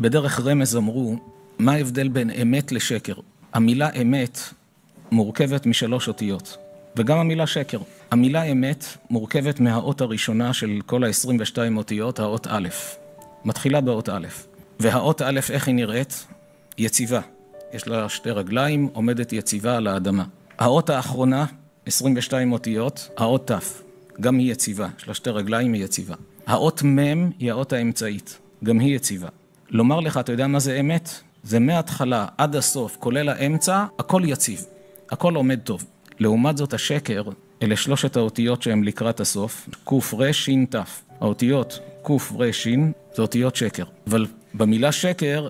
בדרך רמז אמרו, מה ההבדל בין אמת לשקר? המילה אמת מורכבת משלוש אותיות, וגם המילה שקר. המילה אמת מורכבת מהאות הראשונה של כל ה-22 אותיות, האות א', מתחילה באות א', והאות א' איך היא נראית? יציבה. יש לה שתי רגליים, עומדת יציבה על האדמה. האות האחרונה, 22 אותיות, האות ת', גם היא יציבה, יש לה שתי רגליים, היא יציבה. האות מ' היא האות האמצעית, גם היא יציבה. לומר לך, אתה יודע מה זה אמת? זה מההתחלה עד הסוף, כולל האמצע, הכל יציב, הכל עומד טוב. לעומת זאת השקר, אלה שלושת האותיות שהן לקראת הסוף, קוף רשין תף. האותיות קוף רשין זה אותיות שקר, אבל במילה שקר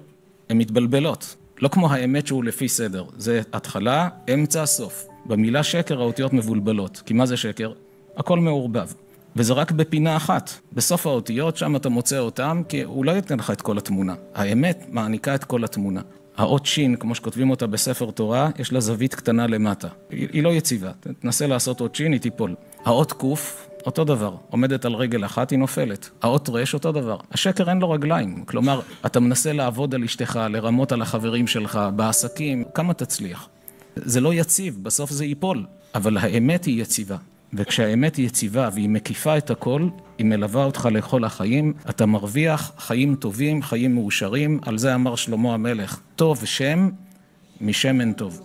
הן מתבלבלות. לא כמו האמת שהוא לפי סדר, זה התחלה, אמצע, סוף. במילה שקר האותיות מבולבלות, כי מה זה שקר? הכל מעורבב. וזה רק בפינה אחת. בסוף האותיות, שם אתה מוצא אותם, כי הוא לא ייתן לך את כל התמונה. האמת מעניקה את כל התמונה. האות שין, כמו שכותבים אותה בספר תורה, יש לה זווית קטנה למטה. היא לא יציבה. תנסה לעשות אות שין, היא תיפול. האות קוף, אותו דבר. עומדת על רגל אחת, היא נופלת. האות רש, אותו דבר. השקר אין לו רגליים. כלומר, אתה מנסה לעבוד על אשתך, לרמות על החברים שלך, בעסקים, כמה תצליח. זה לא יציב, בסוף זה ייפול. אבל האמת היא יציבה. וכשהאמת היא יציבה והיא מקיפה את הכל, היא מלווה אותך לכל החיים, אתה מרוויח חיים טובים, חיים מאושרים, על זה אמר שלמה המלך, טוב שם משמן טוב.